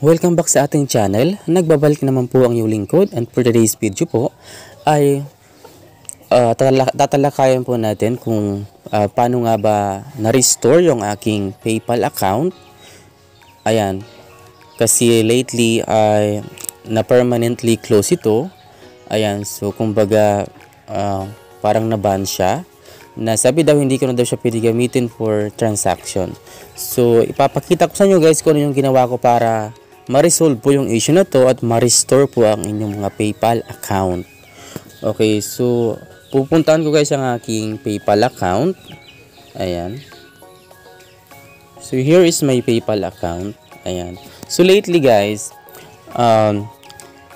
Welcome back sa ating channel. Nagbabalik naman po ang iyong lingkod, and for today's video po ay tatalakayan po natin kung paano nga ba na-restore yung aking PayPal account. Ayan, kasi lately ay na-permanently close ito. Ayan, so kumbaga parang na-ban siya. Na sabi daw hindi ko na daw siya pwede gamitin for transaction. So ipapakita ko sa inyo guys kung ano yung ginawa ko para ma-resolve po yung issue na to at ma-restore po ang inyong mga PayPal account. Okay, so pupuntahan ko guys ang aking PayPal account. Ayan. So here is my PayPal account. Ayan. So lately guys,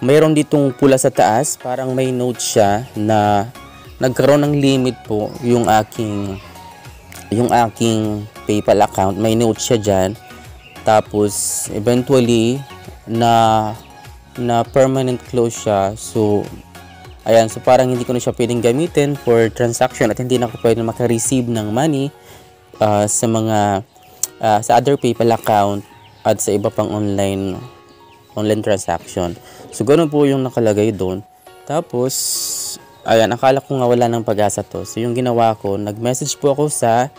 mayroon ditong pula sa taas, parang may note siya na nagkaroon ng limit po yung aking PayPal account. May note siya dyan. Tapos eventually na permanent close siya. So ayan, so parang hindi ko na siya pwedeng gamitin for transaction at hindi na ako pwedeng maka-receive ng money sa other PayPal account at sa iba pang online transaction. So ganoon po yung nakalagay doon. Tapos ayan, akala ko nga wala ng pag-asa to. So yung ginawa ko, nag-message po ako sa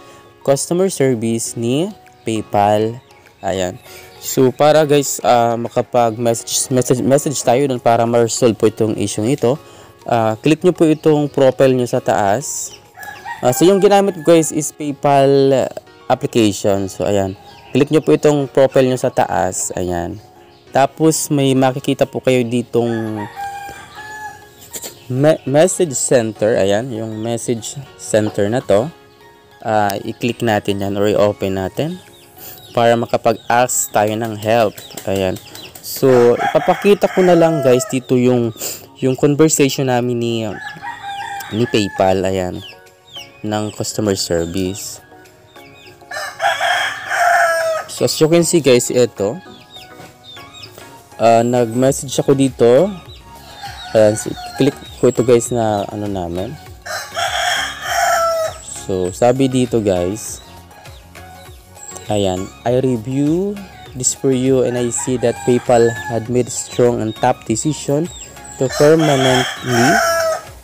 customer service ni PayPal. Ayan. So para guys makapag-message tayo doon para ma-resolve po itong issue ito, click nyo po itong profile nyo sa taas. So yung ginamit ko guys is PayPal application. So ayan, click nyo po itong profile nyo sa taas. Ayan. Tapos may makikita po kayo ditong message center. Ayan, yung message center na to, i-click natin yan or i-open natin para makapag-ask tayo ng help. Ayan, so ipapakita ko na lang guys dito yung conversation namin ni PayPal. Ayan, ng customer service. So as you can see guys, ito nag-message ako dito. Ayan, so click ko ito guys na ano namin. So sabi dito guys, ayan, I review this for you and I see that PayPal had made a strong and tough decision to permanently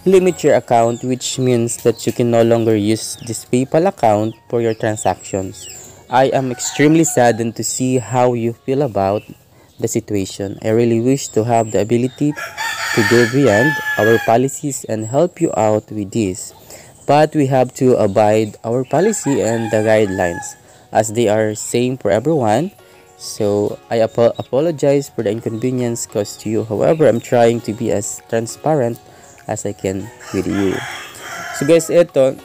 limit your account, which means that you can no longer use this PayPal account for your transactions. I am extremely saddened to see how you feel about the situation. I really wish to have the ability to go beyond our policies and help you out with this, but we have to abide our policy and the guidelines as they are same for everyone. So I apologize for the inconvenience caused to you. However, I'm trying to be as transparent as I can with you. So guys, ito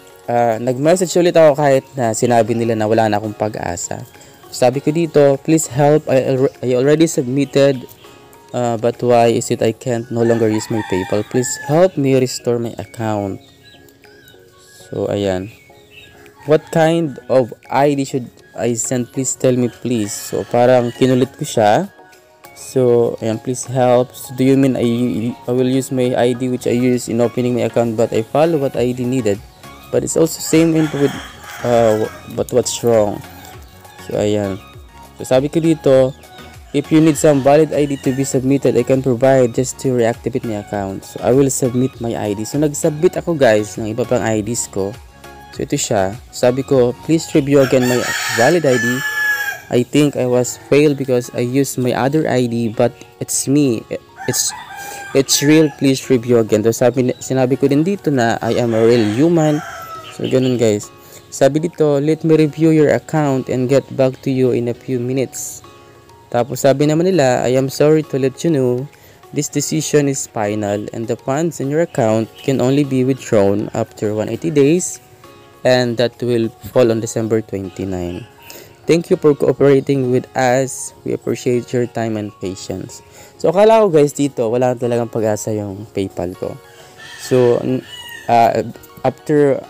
nag-message ulit ako kahit na sinabi nila na wala na akong pag-asa. Sabi ko dito, please help, I already submitted, but why is it I can't no longer use my PayPal? Please help me restore my account. So ayan, what kind of ID should I send? Please tell me please. So parang kinulit ko siya. So ayan, please help. So, do you mean I will use my ID which I use in opening my account, but I follow what ID needed, but it's also same info with but what's wrong? So ayan, so sabi ko dito, if you need some valid ID to be submitted, I can provide just to reactivate my account. So I will submit my ID. So nag-submit ako guys ng iba pang IDs ko. So ito siya. Sabi ko, please review again my valid ID. I think I was failed because I used my other ID, but it's me. It's real. Please review again. So sinabi ko din dito na I am a real human. So ganun guys. Sabi dito, let me review your account and get back to you in a few minutes. Tapos sabi naman nila, I am sorry to let you know this decision is final and the funds in your account can only be withdrawn after 180 days, and that will fall on December 29. Thank you for cooperating with us. We appreciate your time and patience. So akala ko guys dito, wala talagang pag-asa yung PayPal ko. So after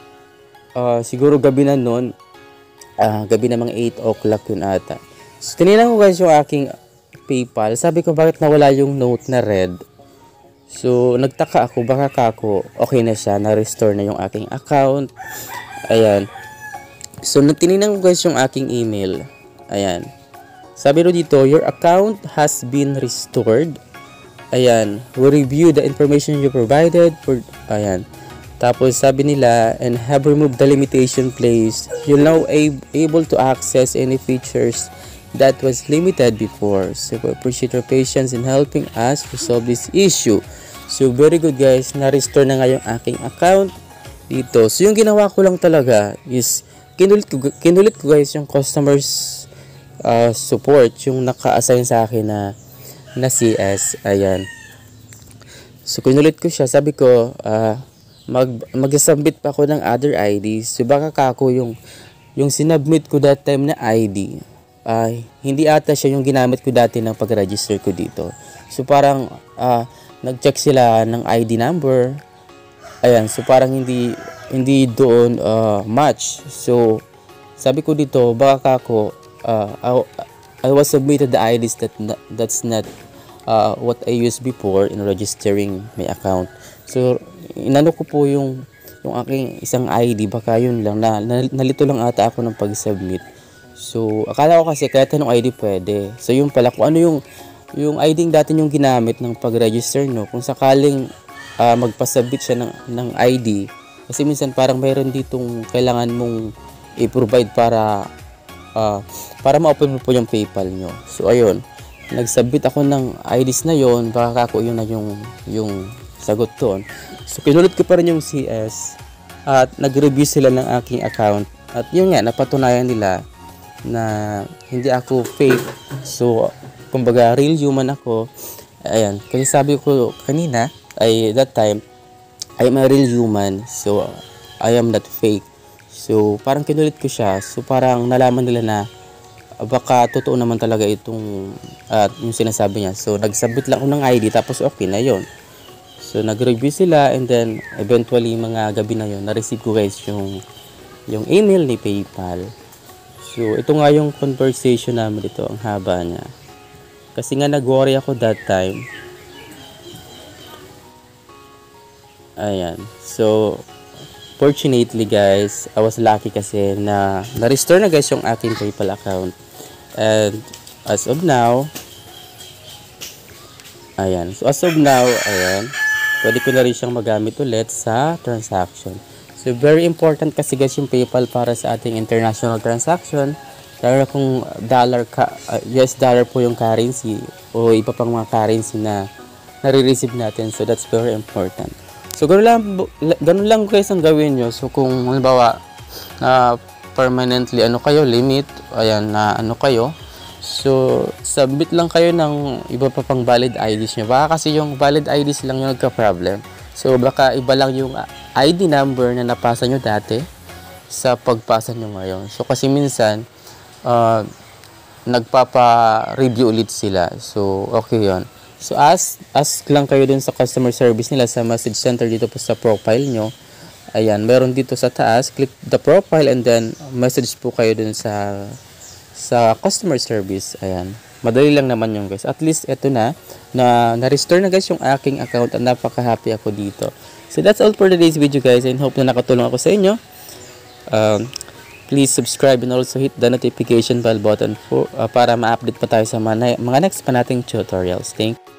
siguro gabi na nun, gabi na mga 8 o'clock yun ata. So tinignan ko guys yung aking PayPal. Sabi ko, bakit nawala yung note na red? So nagtaka ako, baka okay na siya, na-restore na yung aking account. Ayan. So tinignan ko guys yung aking email. Ayan. Sabi ro dito, your account has been restored. Ayan, we review the information you provided for, ayan. Tapos sabi nila, and have removed the limitation placed. You'll now able to access any features that was limited before. So we appreciate your patience in helping us resolve this issue. So very good guys, na-restore na nga yung aking account dito. So yung ginawa ko lang talaga is kinulit ko guys yung customers support, yung naka-assign sa akin na CS. Ayan. So kinulit ko siya, sabi ko mag-submit pa ako ng other IDs. So baka kako yung sinubmit ko that time na ID hindi ata siya yung ginamit ko dati ng pag-register ko dito. So parang nag-check sila ng ID number. Ayan, so parang hindi doon match. So sabi ko dito baka kako I was submitted the IDs that's not what I used before in registering my account. So inano ko po yung aking isang ID, baka yun lang nalito lang ata ako ng pag-submit. So akala ko kasi kahit anong ID pwede. So yung pala kung ano yung ID dati yung ginamit ng pag-register no, kung sakaling magpa-submit siya ng ID, kasi minsan parang mayroon ditong kailangan mong i-provide para ma-open mo po yung PayPal nyo. So ayun, nag-submit ako ng IDs na yon, baka ako yun na yung sagot doon. So kinulit ko pa rin yung CS at nag-review sila ng aking account. At yun nga, napatunayan nila na hindi ako fake. So kumbaga real human ako. Ayan, kasi sabi ko kanina, that time, I am a real human. So I am not fake. So parang kinulit ko siya. So parang nalaman nila na baka totoo naman talaga itong yung sinasabi niya. So nag-submit lang ako ng ID tapos okay na yon. So nag-review sila and then eventually mga gabi na yon na-receive ko guys yung email ni PayPal. So ito nga yung conversation namin dito, ang haba niya. Kasi nga nag-worry ako that time. Ayan. So fortunately guys, I was lucky kasi na-restore na guys yung aking PayPal account. And as of now, ayan. So as of now, ayan, pwede ko na rin siyang magamit ulit sa transaction. So very important kasi guys yung PayPal para sa ating international transaction. Lalo kung US dollar po yung currency o iba pang mga currency na nare-receive natin. So that's very important. So ganun lang guys ang gawin nyo. So kung halimbawa permanently kayo limit, ayan na kayo. So submit lang kayo ng iba pa pang valid IDs nyo. Baka kasi yung valid IDs lang yung nagka-problem. So baka iba lang yung ID number na napasa nyo dati sa pagpasa nyo ngayon. So kasi minsan nagpapa-review ulit sila. So okay yon. So ask lang kayo dun sa customer service nila sa message center dito po sa profile nyo. Ayan, meron dito sa taas, click the profile and then message po kayo dun sa customer service. Ayan, madali lang naman yung guys. At least eto na-restore na guys yung aking account at napaka-happy ako dito. So that's all for today's video guys, and hope na nakatulong ako sa inyo. Please subscribe and also hit the notification bell button para ma-update pa tayo sa mga next pa nating tutorials. Thank you.